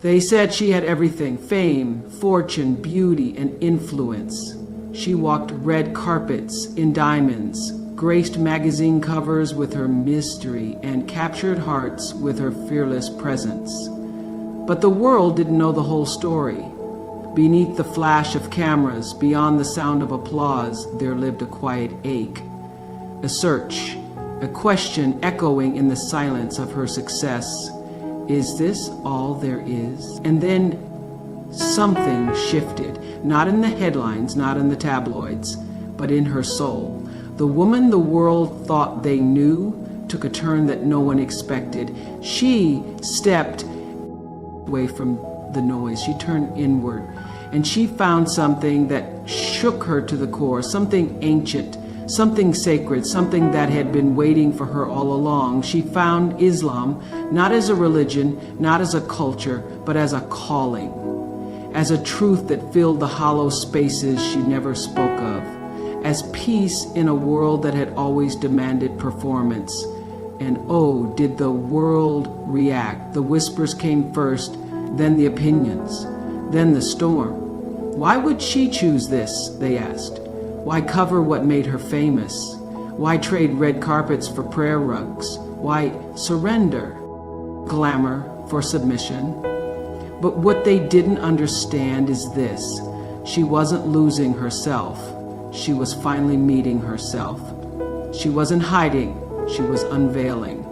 They said she had everything: fame, fortune, beauty, and influence. She walked red carpets in diamonds, graced magazine covers with her mystery, and captured hearts with her fearless presence. But the world didn't know the whole story. Beneath the flash of cameras, beyond the sound of applause, there lived a quiet ache, a search, a question echoing in the silence of her success. Is this all there is? And then something shifted, not in the headlines, not in the tabloids, but in her soul. The woman the world thought they knew took a turn that no one expected. She stepped away from the noise. She turned inward, and she found something that shook her to the core, something ancient, something sacred, something that had been waiting for her all along. She found Islam not as a religion, not as a culture, but as a calling, as a truth that filled the hollow spaces she never spoke of, as peace in a world that had always demanded performance. And oh, did the world react. The whispers came first, then the opinions, then the storm. Why would she choose this, they asked. Why cover what made her famous? Why trade red carpets for prayer rugs? Why surrender glamour for submission? But what they didn't understand is this: she wasn't losing herself. She was finally meeting herself. She wasn't hiding, she was unveiling.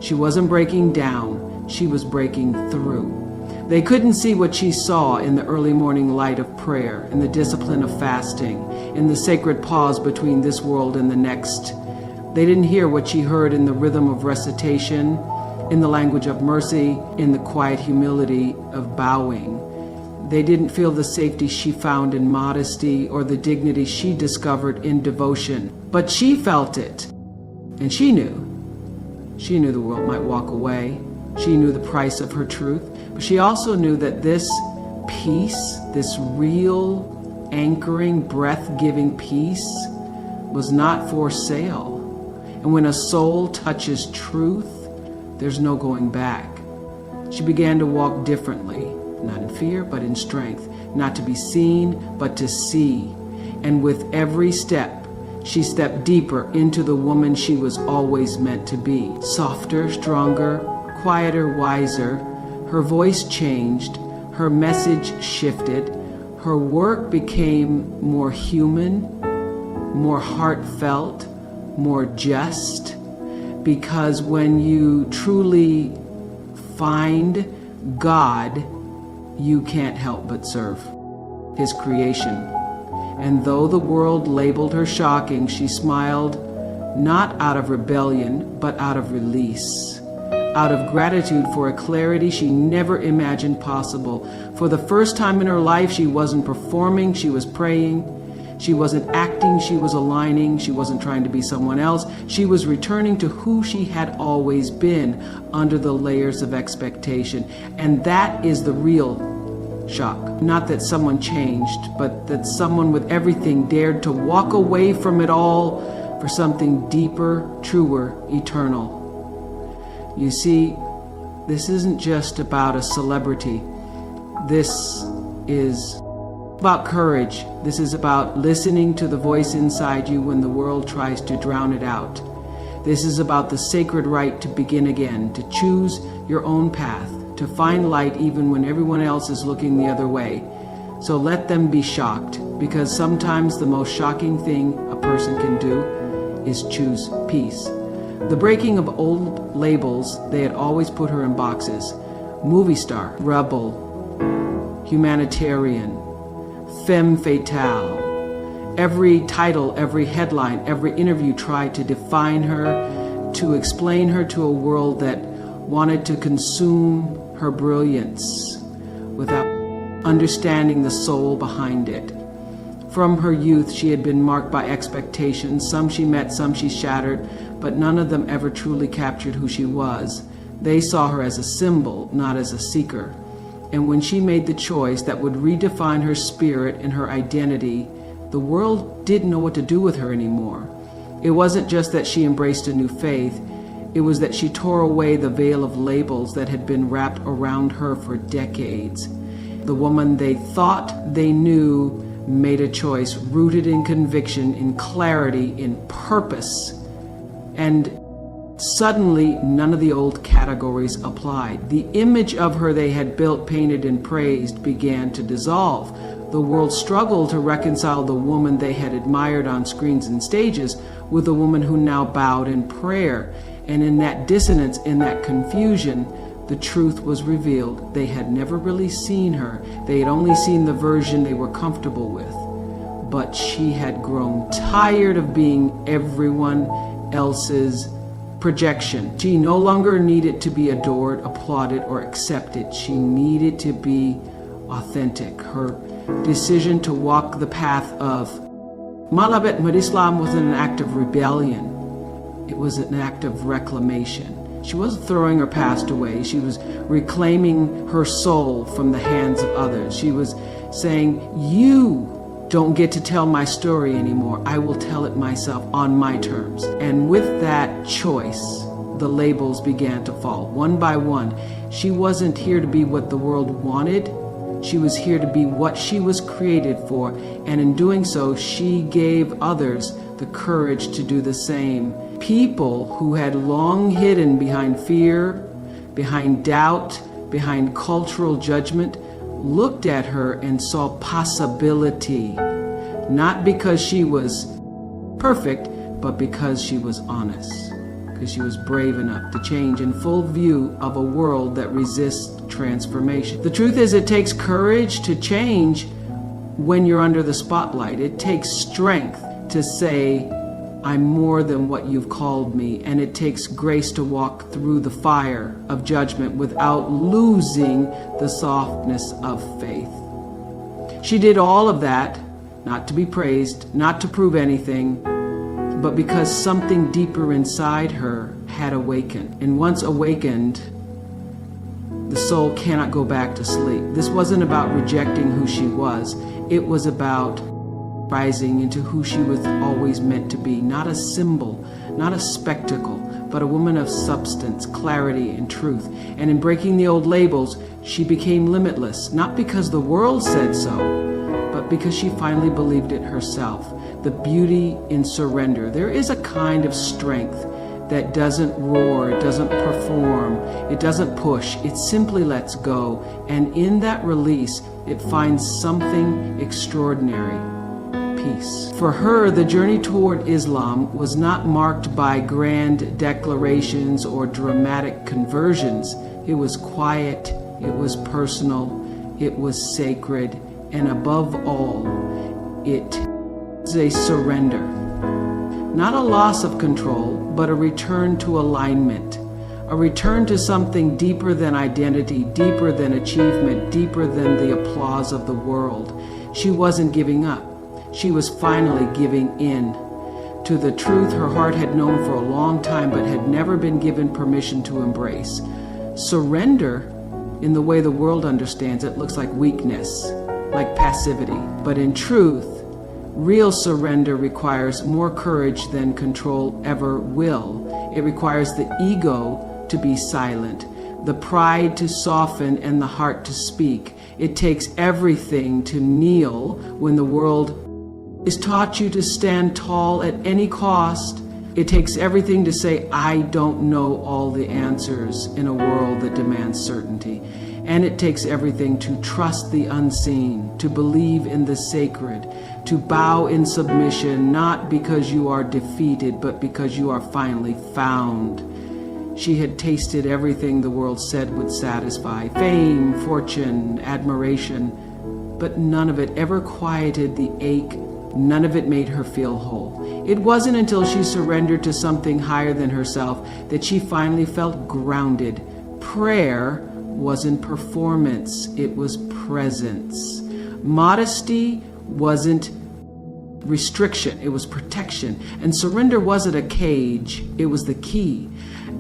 She wasn't breaking down, she was breaking through. They couldn't see what she saw in the early morning light of prayer, in the discipline of fasting, in the sacred pause between this world and the next. They didn't hear what she heard in the rhythm of recitation, in the language of mercy, in the quiet humility of bowing. They didn't feel the safety she found in modesty or the dignity she discovered in devotion. But she felt it, and she knew. She knew the world might walk away. She knew the price of her truth. But she also knew that this peace, this real, anchoring, breath-giving peace, was not for sale. And when a soul touches truth, there's no going back. She began to walk differently, not in fear, but in strength, not to be seen, but to see. And with every step, she stepped deeper into the woman she was always meant to be. Softer, stronger, quieter, wiser. Her voice changed, her message shifted, her work became more human, more heartfelt, more just, because when you truly find God, you can't help but serve His creation. And though the world labeled her shocking, she smiled, not out of rebellion, but out of release. Out of gratitude for a clarity she never imagined possible. For the first time in her life, she wasn't performing, she was praying. She wasn't acting, she was aligning. She wasn't trying to be someone else. She was returning to who she had always been, under the layers of expectation. And that is the real shock. Not that someone changed, but that someone with everything dared to walk away from it all for something deeper, truer, eternal. You see, this isn't just about a celebrity. This is about courage. This is about listening to the voice inside you when the world tries to drown it out. This is about the sacred right to begin again, to choose your own path, to find light even when everyone else is looking the other way. So let them be shocked, because sometimes the most shocking thing a person can do is choose peace. The breaking of old labels, they had always put her in boxes. Movie star, rebel, humanitarian, femme fatale. Every title, every headline, every interview tried to define her, to explain her to a world that wanted to consume her brilliance without understanding the soul behind it. From her youth, she had been marked by expectations. Some she met, some she shattered, but none of them ever truly captured who she was. They saw her as a symbol, not as a seeker. And when she made the choice that would redefine her spirit and her identity, the world didn't know what to do with her anymore. It wasn't just that she embraced a new faith. It was that she tore away the veil of labels that had been wrapped around her for decades. The woman they thought they knew made a choice rooted in conviction, in clarity, in purpose. And suddenly, none of the old categories applied. The image of her they had built, painted, and praised began to dissolve. The world struggled to reconcile the woman they had admired on screens and stages with the woman who now bowed in prayer. And in that dissonance, in that confusion, the truth was revealed. They had never really seen her. They had only seen the version they were comfortable with. But she had grown tired of being everyone else's projection. She no longer needed to be adored, applauded, or accepted. She needed to be authentic. Her decision to walk the path of Malabet Madislam was an act of rebellion. It was an act of reclamation. She wasn't throwing her past away. She was reclaiming her soul from the hands of others. She was saying, you don't get to tell my story anymore. I will tell it myself on my terms. And with that choice, the labels began to fall one by one. She wasn't here to be what the world wanted. She was here to be what she was created for. And in doing so, she gave others the courage to do the same. People who had long hidden behind fear, behind doubt, behind cultural judgment, looked at her and saw possibility, not because she was perfect, but because she was honest, because she was brave enough to change in full view of a world that resists transformation. The truth is, it takes courage to change when you're under the spotlight. It takes strength to say, I'm more than what you've called me, and it takes grace to walk through the fire of judgment without losing the softness of faith. She did all of that, not to be praised, not to prove anything, but because something deeper inside her had awakened. And once awakened, the soul cannot go back to sleep. This wasn't about rejecting who she was. It was about rising into who she was always meant to be, not a symbol, not a spectacle, but a woman of substance, clarity, and truth. And in breaking the old labels, she became limitless, not because the world said so, but because she finally believed it herself. The beauty in surrender. There is a kind of strength that doesn't roar, it doesn't perform, it doesn't push, it simply lets go. And in that release, it finds something extraordinary. Peace. For her, the journey toward Islam was not marked by grand declarations or dramatic conversions. It was quiet, it was personal, it was sacred, and above all, it was a surrender. Not a loss of control, but a return to alignment. A return to something deeper than identity, deeper than achievement, deeper than the applause of the world. She wasn't giving up. She was finally giving in to the truth her heart had known for a long time but had never been given permission to embrace. Surrender, in the way the world understands it, looks like weakness, like passivity. But in truth, real surrender requires more courage than control ever will. It requires the ego to be silent, the pride to soften, and the heart to speak. It takes everything to kneel when the world is taught you to stand tall at any cost. It takes everything to say, I don't know all the answers in a world that demands certainty. And it takes everything to trust the unseen, to believe in the sacred, to bow in submission, not because you are defeated, but because you are finally found. She had tasted everything the world said would satisfy, fame, fortune, admiration, but none of it ever quieted the ache. None of it made her feel whole. It wasn't until she surrendered to something higher than herself that she finally felt grounded. Prayer wasn't performance, it was presence. Modesty wasn't restriction, it was protection. And surrender wasn't a cage, it was the key.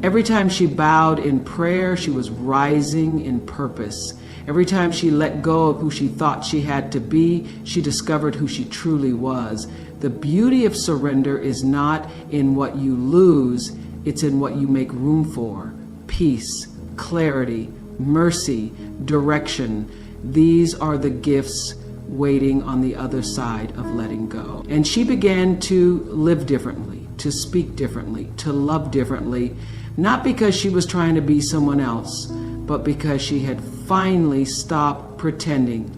Every time she bowed in prayer, she was rising in purpose. Every time she let go of who she thought she had to be, she discovered who she truly was. The beauty of surrender is not in what you lose, It's in what you make room for: peace, clarity, mercy, direction. These are the gifts waiting on the other side of letting go. And she began to live differently, to speak differently, to love differently, not because she was trying to be someone else, but because she had finally stopped pretending.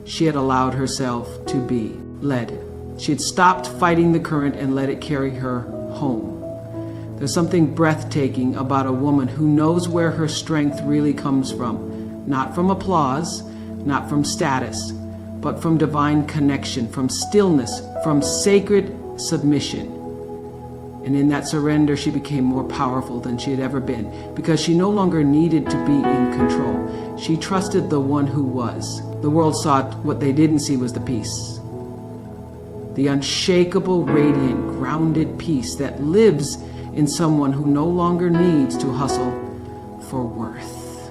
She had allowed herself to be led. She had stopped fighting the current and let it carry her home. There's something breathtaking about a woman who knows where her strength really comes from, not from applause, not from status, but from divine connection, from stillness, from sacred submission. And in that surrender, she became more powerful than she had ever been, because she no longer needed to be in control. She trusted the one who was. The world saw what they didn't see was the peace. The unshakable, radiant, grounded peace that lives in someone who no longer needs to hustle for worth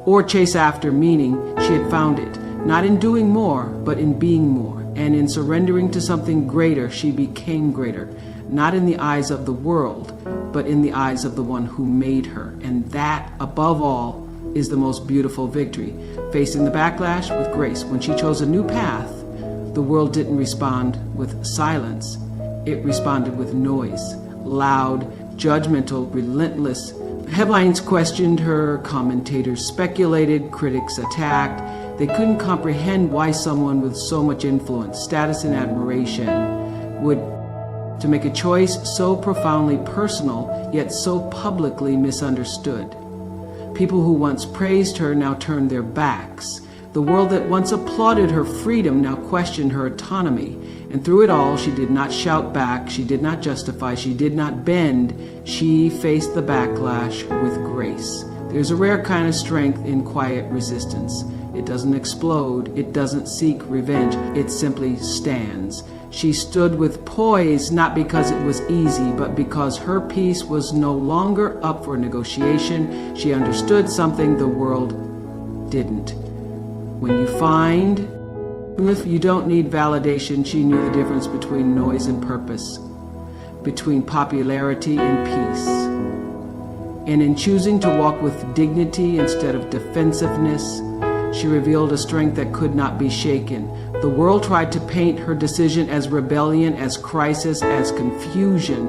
or chase after meaning. She had found it, not in doing more, but in being more. And in surrendering to something greater, she became greater, not in the eyes of the world, but in the eyes of the one who made her. And that, above all, is the most beautiful victory. Facing the backlash with grace. When she chose a new path, the world didn't respond with silence. It responded with noise. Loud, judgmental, relentless. Headlines questioned her, commentators speculated, critics attacked. They couldn't comprehend why someone with so much influence, status, and admiration would to make a choice so profoundly personal, yet so publicly misunderstood. People who once praised her now turned their backs. The world that once applauded her freedom now questioned her autonomy. And through it all, she did not shout back, she did not justify, she did not bend. She faced the backlash with grace. There's a rare kind of strength in quiet resistance. It doesn't explode, it doesn't seek revenge, it simply stands. She stood with poise, not because it was easy, but because her peace was no longer up for negotiation. She understood something the world didn't. When you find, if you don't need validation, she knew the difference between noise and purpose, between popularity and peace. And in choosing to walk with dignity instead of defensiveness, she revealed a strength that could not be shaken. The world tried to paint her decision as rebellion, as crisis, as confusion.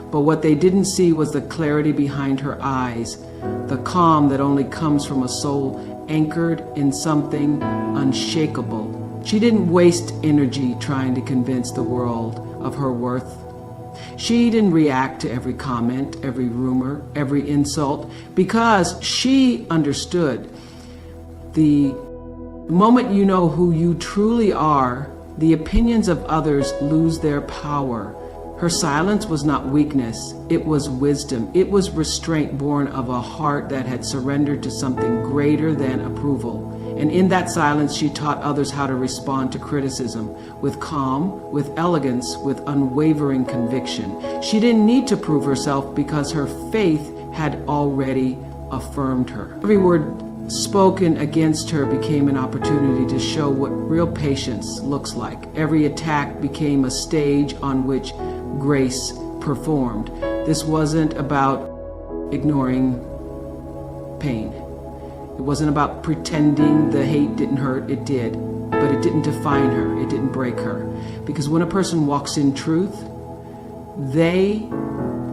But what they didn't see was the clarity behind her eyes, the calm that only comes from a soul anchored in something unshakable. She didn't waste energy trying to convince the world of her worth. She didn't react to every comment, every rumor, every insult, because she understood. The moment you know who you truly are, the opinions of others lose their power. Her silence was not weakness, it was wisdom. It was restraint born of a heart that had surrendered to something greater than approval. And in that silence, she taught others how to respond to criticism with calm, with elegance, with unwavering conviction. She didn't need to prove herself because her faith had already affirmed her. Every word spoken against her became an opportunity to show what real patience looks like. Every attack became a stage on which grace performed. This wasn't about ignoring pain. It wasn't about pretending the hate didn't hurt. It did, but it didn't define her. It didn't break her. Because when a person walks in truth, they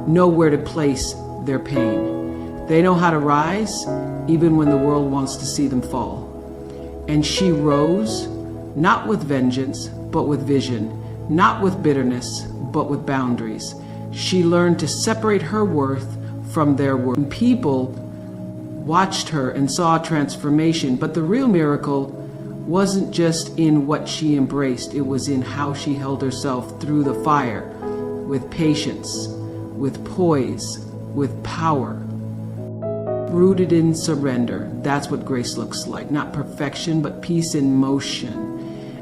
know where to place their pain. They know how to rise even when the world wants to see them fall. And she rose, not with vengeance, but with vision, not with bitterness, but with boundaries. She learned to separate her worth from their worth. People watched her and saw transformation, but the real miracle wasn't just in what she embraced, it was in how she held herself through the fire, with patience, with poise, with power. Rooted in surrender. That's what grace looks like. Not perfection, but peace in motion.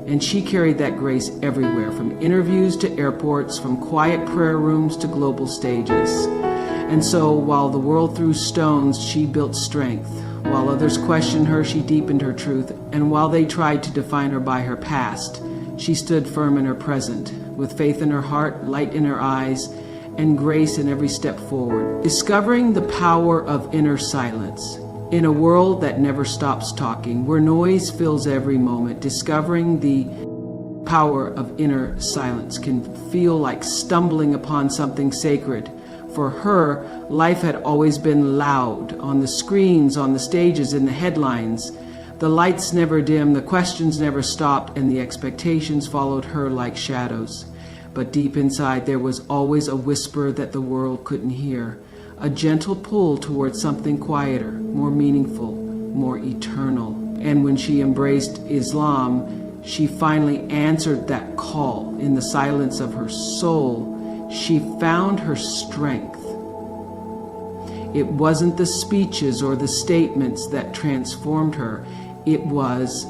And she carried that grace everywhere, from interviews to airports, from quiet prayer rooms to global stages. And so while the world threw stones, she built strength. While others questioned her, she deepened her truth. And while they tried to define her by her past, she stood firm in her present, with faith in her heart, light in her eyes, and grace in every step forward. Discovering the power of inner silence. In a world that never stops talking, where noise fills every moment, discovering the power of inner silence can feel like stumbling upon something sacred. For her, life had always been loud, on the screens, on the stages, in the headlines. The lights never dimmed, the questions never stopped, and the expectations followed her like shadows. But deep inside, there was always a whisper that the world couldn't hear, a gentle pull towards something quieter, more meaningful, more eternal. And when she embraced Islam, she finally answered that call. In the silence of her soul, she found her strength. It wasn't the speeches or the statements that transformed her. It was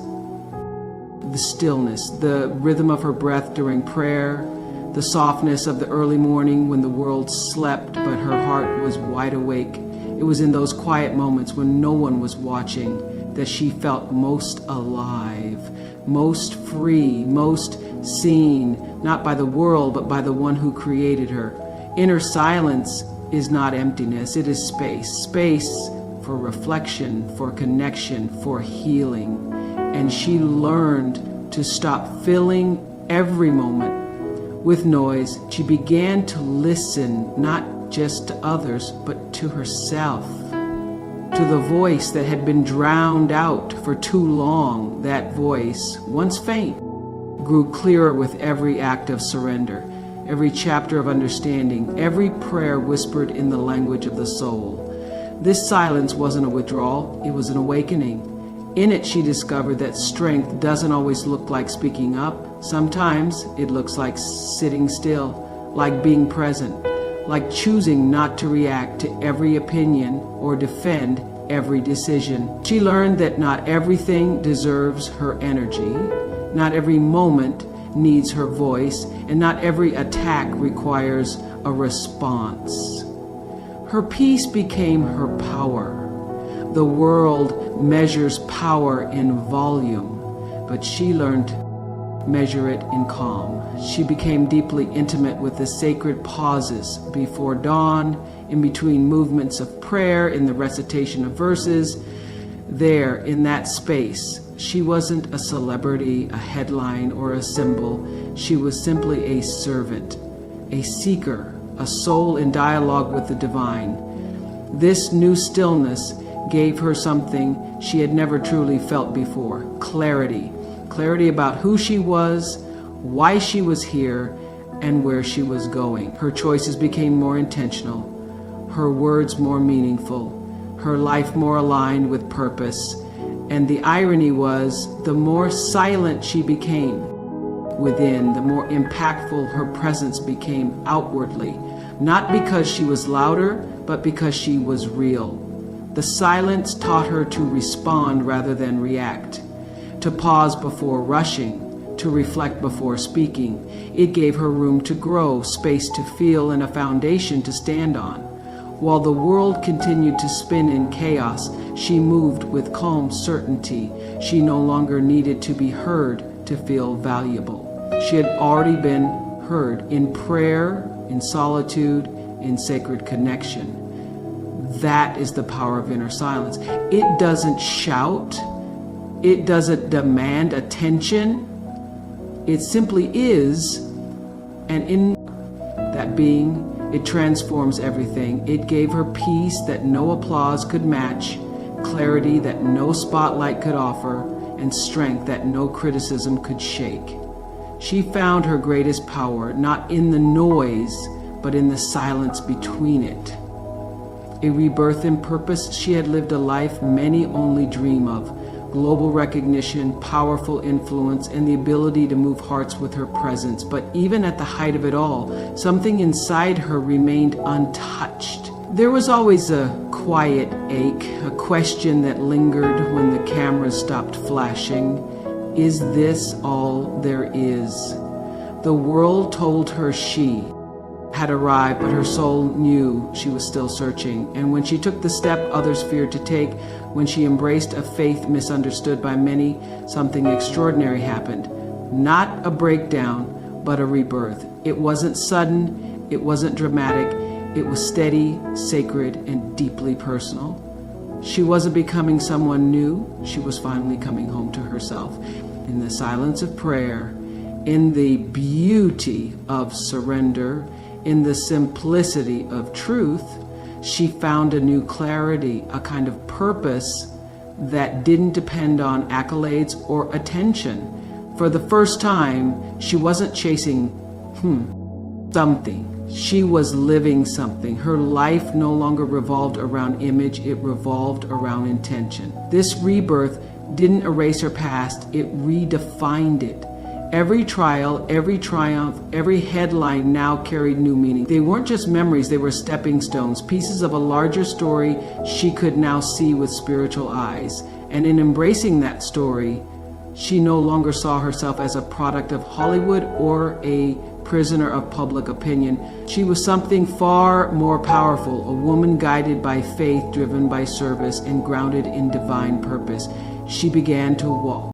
the stillness, the rhythm of her breath during prayer, the softness of the early morning when the world slept but her heart was wide awake. It was in those quiet moments when no one was watching that she felt most alive, most free, most seen, not by the world but by the one who created her. Inner silence is not emptiness, it is space. Space for reflection, for connection, for healing. And she learned to stop filling every moment with noise. She began to listen, not just to others, but to herself, to the voice that had been drowned out for too long. That voice, once faint, grew clearer with every act of surrender, every chapter of understanding, every prayer whispered in the language of the soul. This silence wasn't a withdrawal, it was an awakening. In it, she discovered that strength doesn't always look like speaking up. Sometimes it looks like sitting still, like being present, like choosing not to react to every opinion or defend every decision. She learned that not everything deserves her energy, not every moment needs her voice, and not every attack requires a response. Her peace became her power. The world measures power in volume, but she learned to measure it in calm. She became deeply intimate with the sacred pauses before dawn, in between movements of prayer, in the recitation of verses. There, in that space, she wasn't a celebrity, a headline, or a symbol. She was simply a servant, a seeker, a soul in dialogue with the divine. This new stillness gave her something she had never truly felt before: clarity. Clarity about who she was, why she was here, and where she was going. Her choices became more intentional, her words more meaningful, her life more aligned with purpose. And the irony was, the more silent she became within, the more impactful her presence became outwardly. Not because she was louder, but because she was real. The silence taught her to respond rather than react, to pause before rushing, to reflect before speaking. It gave her room to grow, space to feel, and a foundation to stand on. While the world continued to spin in chaos, she moved with calm certainty. She no longer needed to be heard to feel valuable. She had already been heard in prayer, in solitude, in sacred connection. That is the power of inner silence. It doesn't shout. It doesn't demand attention. It simply is, and in that being, it transforms everything. It gave her peace that no applause could match, clarity that no spotlight could offer, and strength that no criticism could shake. She found her greatest power not in the noise, but in the silence between it. A rebirth in purpose. She had lived a life many only dream of: global recognition, powerful influence, and the ability to move hearts with her presence. But even at the height of it all, something inside her remained untouched. There was always a quiet ache, a question that lingered when the cameras stopped flashing. Is this all there is? The world told her she had arrived, but her soul knew she was still searching. And when she took the step others feared to take, when she embraced a faith misunderstood by many, something extraordinary happened. Not a breakdown, but a rebirth. It wasn't sudden, It wasn't dramatic. It was steady, sacred, and deeply personal. She wasn't becoming someone new. She was finally coming home to herself. In the silence of prayer, in the beauty of surrender, in the simplicity of truth, she found a new clarity, a kind of purpose that didn't depend on accolades or attention. For the first time, she wasn't chasing something. She was living something. Her life no longer revolved around image, it revolved around intention. This rebirth didn't erase her past, it redefined it. Every trial, every triumph, every headline now carried new meaning. They weren't just memories, they were stepping stones, pieces of a larger story she could now see with spiritual eyes. And in embracing that story, she no longer saw herself as a product of Hollywood or a prisoner of public opinion. She was something far more powerful, a woman guided by faith, driven by service, and grounded in divine purpose. She began to walk